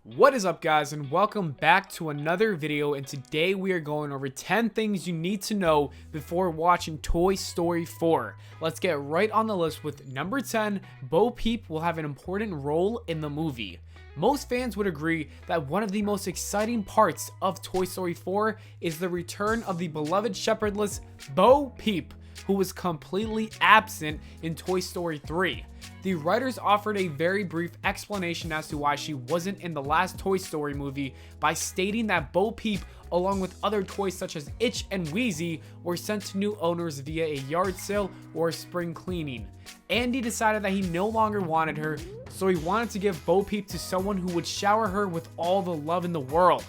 What is up, guys, and welcome back to another video. And today we are going over 10 things you need to know before watching Toy Story 4. Let's get right on the list with number 10. Bo Peep will have an important role in the movie. Most fans would agree that one of the most exciting parts of Toy Story 4 is the return of the beloved shepherdless Bo Peep, who was completely absent in Toy Story 3. The writers offered a very brief explanation as to why she wasn't in the last Toy Story movie by stating that Bo Peep, along with other toys such as Itch and Wheezy, were sent to new owners via a yard sale or spring cleaning. Andy decided that he no longer wanted her, so he wanted to give Bo Peep to someone who would shower her with all the love in the world.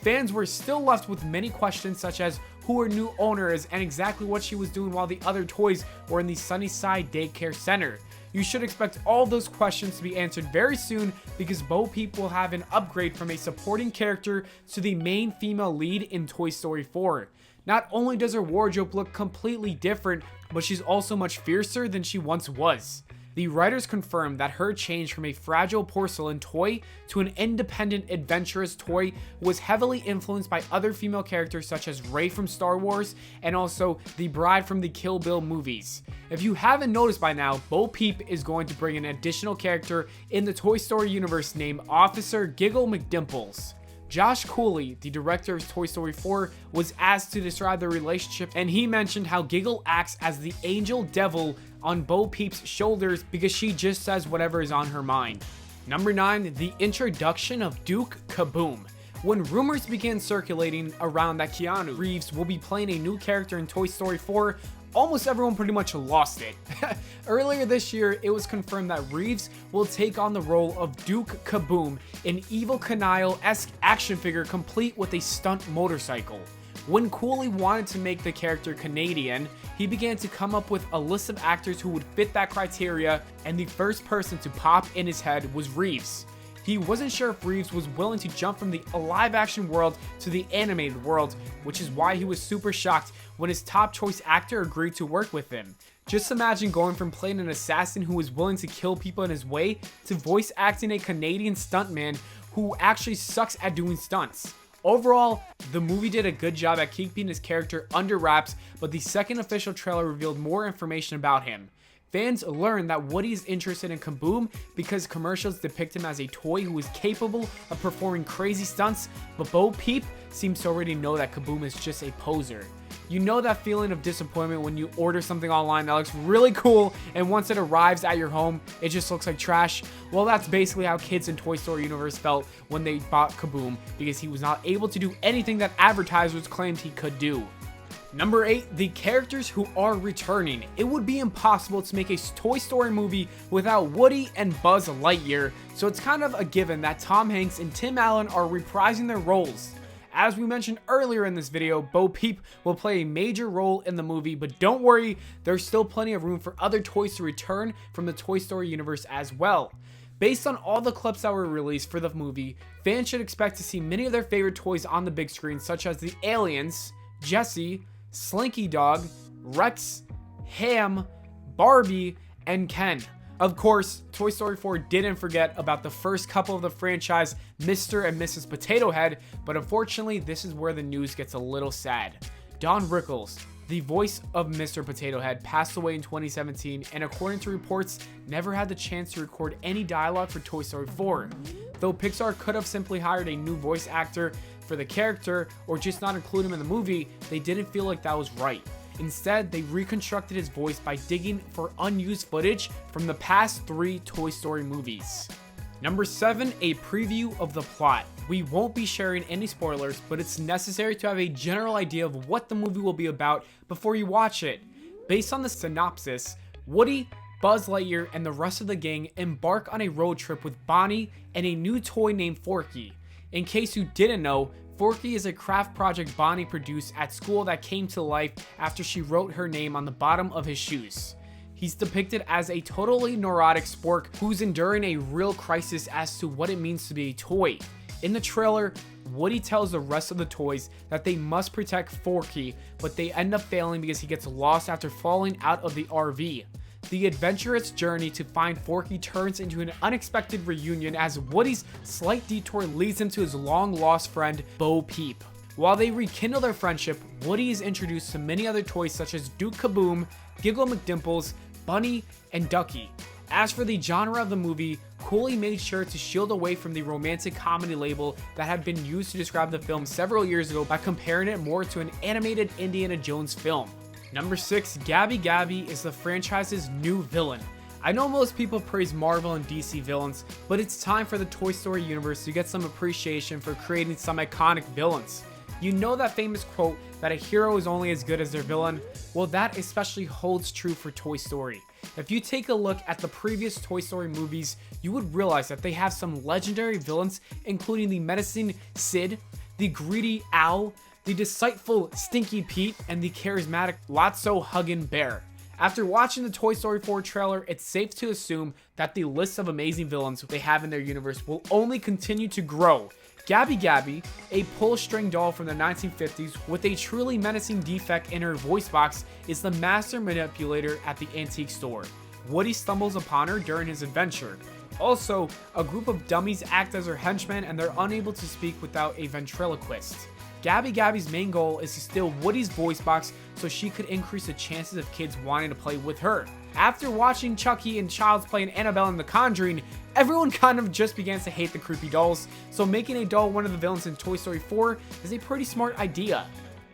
Fans were still left with many questions such as who her new owner is and exactly what she was doing while the other toys were in the Sunnyside Daycare Center. You should expect all those questions to be answered very soon because Bo Peep will have an upgrade from a supporting character to the main female lead in Toy Story 4. Not only does her wardrobe look completely different, but she's also much fiercer than she once was. The writers confirmed that her change from a fragile porcelain toy to an independent, adventurous toy was heavily influenced by other female characters such as Rey from Star Wars and also the bride from the Kill Bill movies. If you haven't noticed by now, Bo Peep is going to bring an additional character in the Toy Story universe named Officer Giggle McDimples. Josh Cooley, the director of Toy Story 4, was asked to describe the relationship, and he mentioned how Giggle acts as the angel devil on Bo Peep's shoulders because she just says whatever is on her mind. Number 9, the introduction of Duke Kaboom. When rumors began circulating around that Keanu Reeves will be playing a new character in Toy Story 4, almost everyone pretty much lost it. Earlier this year, it was confirmed that Reeves will take on the role of Duke Kaboom, an Evil Knievel-esque action figure complete with a stunt motorcycle. When Cooley wanted to make the character Canadian, he began to come up with a list of actors who would fit that criteria, and the first person to pop in his head was Reeves. He wasn't sure if Reeves was willing to jump from the live-action world to the animated world, which is why he was super shocked when his top choice actor agreed to work with him. Just imagine going from playing an assassin who was willing to kill people in his way to voice acting a Canadian stuntman who actually sucks at doing stunts. Overall, the movie did a good job at keeping his character under wraps, but the second official trailer revealed more information about him. Fans learned that Woody is interested in Kaboom because commercials depict him as a toy who is capable of performing crazy stunts, but Bo Peep seems to already know that Kaboom is just a poser. You know that feeling of disappointment when you order something online that looks really cool and once it arrives at your home, it just looks like trash? Well, that's basically how kids in Toy Story universe felt when they bought Kaboom because he was not able to do anything that advertisers claimed he could do. Number 8, the characters who are returning. It would be impossible to make a Toy Story movie without Woody and Buzz Lightyear, so it's kind of a given that Tom Hanks and Tim Allen are reprising their roles. As we mentioned earlier in this video, Bo Peep will play a major role in the movie, but don't worry, there's still plenty of room for other toys to return from the Toy Story universe as well. Based on all the clips that were released for the movie, fans should expect to see many of their favorite toys on the big screen, such as the Aliens, Jessie, Slinky Dog, Rex, Ham, Barbie, and Ken. Of course, Toy Story 4 didn't forget about the first couple of the franchise, Mr. and Mrs. Potato Head, but unfortunately, this is where the news gets a little sad. Don Rickles, the voice of Mr. Potato Head, passed away in 2017, and according to reports, never had the chance to record any dialogue for Toy Story 4. Though Pixar could have simply hired a new voice actor for the character or just not include him in the movie, they didn't feel like that was right. Instead, they reconstructed his voice by digging for unused footage from the past 3 Toy Story movies. Number 7, a preview of the plot. We won't be sharing any spoilers, but it's necessary to have a general idea of what the movie will be about before you watch it. Based on the synopsis, Woody, Buzz Lightyear, and the rest of the gang embark on a road trip with Bonnie and a new toy named Forky. In case you didn't know, Forky is a craft project Bonnie produced at school that came to life after she wrote her name on the bottom of his shoes. He's depicted as a totally neurotic spork who's enduring a real crisis as to what it means to be a toy. In the trailer, Woody tells the rest of the toys that they must protect Forky, but they end up failing because he gets lost after falling out of the RV. The adventurous journey to find Forky turns into an unexpected reunion as Woody's slight detour leads him to his long-lost friend, Bo Peep. While they rekindle their friendship, Woody is introduced to many other toys such as Duke Kaboom, Giggle McDimples, Bunny, and Ducky. As for the genre of the movie, Cooley made sure to shield away from the romantic comedy label that had been used to describe the film several years ago by comparing it more to an animated Indiana Jones film. Number 6, Gaby Gaby is the franchise's new villain. I know most people praise Marvel and DC villains, but it's time for the Toy Story universe to get some appreciation for creating some iconic villains. You know that famous quote that a hero is only as good as their villain? Well, that especially holds true for Toy Story. If you take a look at the previous Toy Story movies, you would realize that they have some legendary villains, including the menacing Sid, the greedy Owl, the deceitful Stinky Pete, and the charismatic Lotso-huggin' Bear. After watching the Toy Story 4 trailer, it's safe to assume that the list of amazing villains they have in their universe will only continue to grow. Gaby Gaby, a pull-string doll from the 1950s with a truly menacing defect in her voice box, is the master manipulator at the antique store. Woody stumbles upon her during his adventure. Also, a group of dummies act as her henchmen and they're unable to speak without a ventriloquist. Gaby Gaby's main goal is to steal Woody's voice box so she could increase the chances of kids wanting to play with her. After watching Chucky and Child's Play and Annabelle in The Conjuring, everyone kind of just began to hate the creepy dolls, so making a doll one of the villains in Toy Story 4 is a pretty smart idea.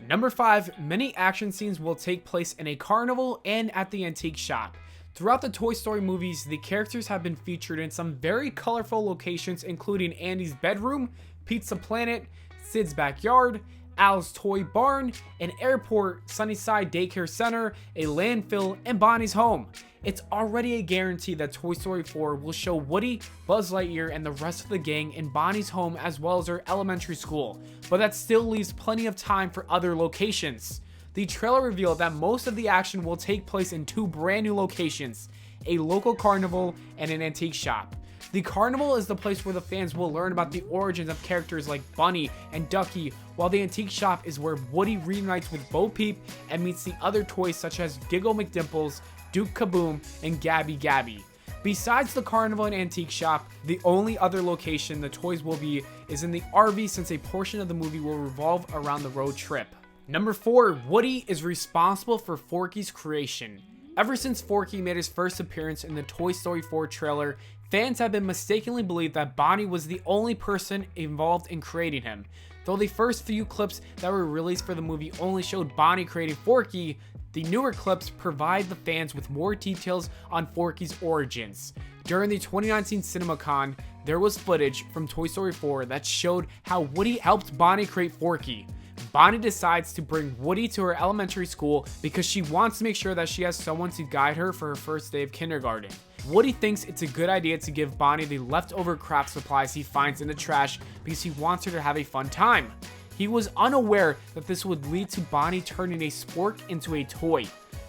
Number 5, many action scenes will take place in a carnival and at the antique shop. Throughout the Toy Story movies, the characters have been featured in some very colorful locations, including Andy's bedroom, Pizza Planet, Sid's backyard, Al's toy barn, an airport, Sunnyside Daycare Center, a landfill, and Bonnie's home. It's already a guarantee that Toy Story 4 will show Woody, Buzz Lightyear, and the rest of the gang in Bonnie's home as well as her elementary school, but that still leaves plenty of time for other locations. The trailer revealed that most of the action will take place in 2 brand new locations, a local carnival and an antique shop. The carnival is the place where the fans will learn about the origins of characters like Bunny and Ducky, while the antique shop is where Woody reunites with Bo Peep and meets the other toys such as Giggle McDimples, Duke Kaboom, and Gaby Gaby. Besides the carnival and antique shop, the only other location the toys will be is in the RV, since a portion of the movie will revolve around the road trip. Number 4, Woody is responsible for Forky's creation. Ever since Forky made his first appearance in the Toy Story 4 trailer, fans have been mistakenly believed that Bonnie was the only person involved in creating him. Though the first few clips that were released for the movie only showed Bonnie creating Forky, the newer clips provide the fans with more details on Forky's origins. During the 2019 CinemaCon, there was footage from Toy Story 4 that showed how Woody helped Bonnie create Forky. Bonnie decides to bring Woody to her elementary school because she wants to make sure that she has someone to guide her for her first day of kindergarten. Woody thinks it's a good idea to give Bonnie the leftover craft supplies he finds in the trash because he wants her to have a fun time. He was unaware that this would lead to Bonnie turning a spork into a toy.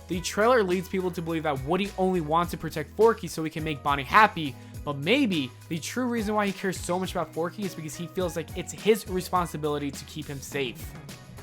The trailer leads people to believe that Woody only wants to protect Forky so he can make Bonnie happy, but maybe the true reason why he cares so much about Forky is because he feels like it's his responsibility to keep him safe.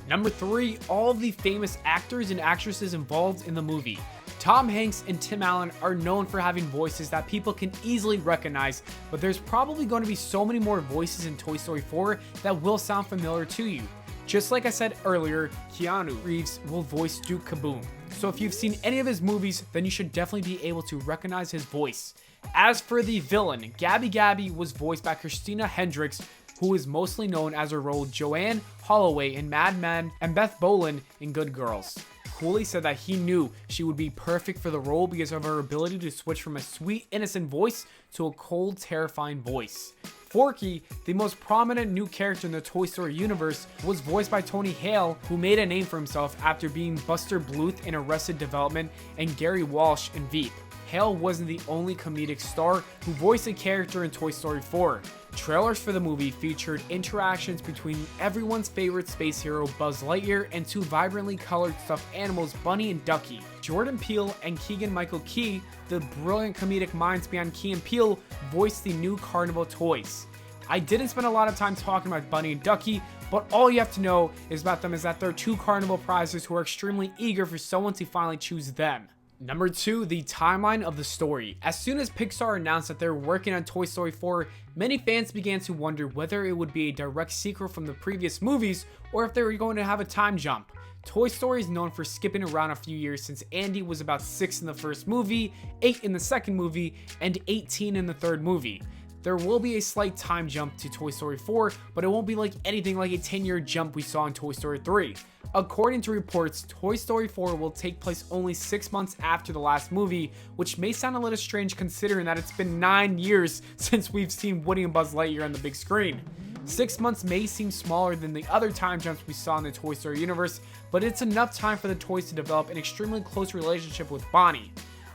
Number 3, all of the famous actors and actresses involved in the movie. Tom Hanks and Tim Allen are known for having voices that people can easily recognize, but there's probably going to be so many more voices in Toy Story 4 that will sound familiar to you. Just like I said earlier, Keanu Reeves will voice Duke Kaboom. So if you've seen any of his movies, then you should definitely be able to recognize his voice. As for the villain, Gaby Gaby was voiced by Christina Hendricks, who is mostly known as her role Joanne Holloway in Mad Men and Beth Boland in Good Girls. Cooley said that he knew she would be perfect for the role because of her ability to switch from a sweet, innocent voice to a cold, terrifying voice. Forky, the most prominent new character in the Toy Story universe, was voiced by Tony Hale, who made a name for himself after being Buster Bluth in Arrested Development and Gary Walsh in Veep. Hale wasn't the only comedic star who voiced a character in Toy Story 4. Trailers for the movie featured interactions between everyone's favorite space hero Buzz Lightyear and 2 vibrantly colored stuffed animals, Bunny and Ducky. Jordan Peele and Keegan-Michael Key, the brilliant comedic minds behind Key and Peele, voiced the new carnival toys. I didn't spend a lot of time talking about Bunny and Ducky, but all you have to know is about them is that they're 2 carnival prizes who are extremely eager for someone to finally choose them. Number 2, the timeline of the story. As soon as Pixar announced that they're working on Toy Story 4, many fans began to wonder whether it would be a direct sequel from the previous movies or if they were going to have a time jump. Toy Story is known for skipping around a few years since Andy was about 6 in the first movie, 8 in the second movie, and 18 in the third movie. There will be a slight time jump to Toy Story 4, but it won't be like anything like a 10-year jump we saw in Toy Story 3. According to reports, Toy Story 4 will take place only 6 months after the last movie, which may sound a little strange considering that it's been 9 years since we've seen Woody and Buzz Lightyear on the big screen. 6 months may seem smaller than the other time jumps we saw in the Toy Story universe, but it's enough time for the toys to develop an extremely close relationship with Bonnie.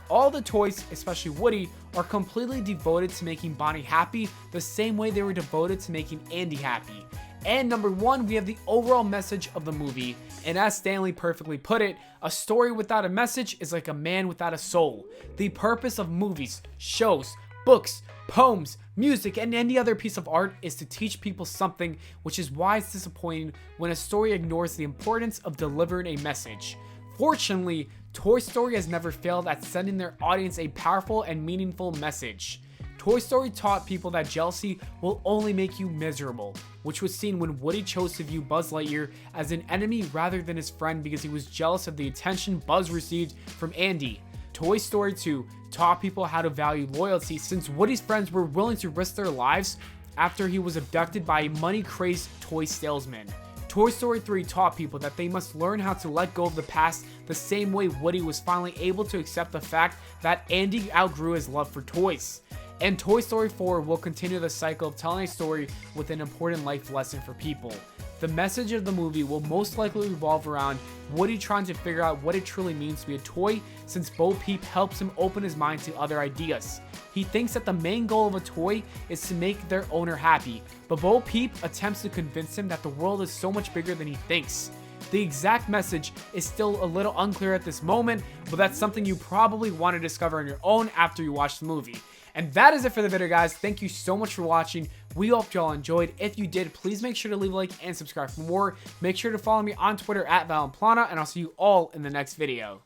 All the toys, especially Woody, are completely devoted to making Bonnie happy the same way they were devoted to making Andy happy. And number 1, we have the overall message of the movie, and as Stanley perfectly put it, a story without a message is like a man without a soul. The purpose of movies, shows, books, poems, music, and any other piece of art is to teach people something, which is why it's disappointing when a story ignores the importance of delivering a message. Fortunately, Toy Story has never failed at sending their audience a powerful and meaningful message. Toy Story taught people that jealousy will only make you miserable, which was seen when Woody chose to view Buzz Lightyear as an enemy rather than his friend because he was jealous of the attention Buzz received from Andy. Toy Story 2 taught people how to value loyalty since Woody's friends were willing to risk their lives after he was abducted by a money-crazed toy salesman. Toy Story 3 taught people that they must learn how to let go of the past the same way Woody was finally able to accept the fact that Andy outgrew his love for toys. And Toy Story 4 will continue the cycle of telling a story with an important life lesson for people. The message of the movie will most likely revolve around Woody trying to figure out what it truly means to be a toy since Bo Peep helps him open his mind to other ideas. He thinks that the main goal of a toy is to make their owner happy, but Bo Peep attempts to convince him that the world is so much bigger than he thinks. The exact message is still a little unclear at this moment, but that's something you probably want to discover on your own after you watch the movie. And that is it for the video, guys. Thank you so much for watching. We hope y'all enjoyed. If you did, please make sure to leave a like and subscribe for more. Make sure to follow me on Twitter at Valenplana, and I'll see you all in the next video.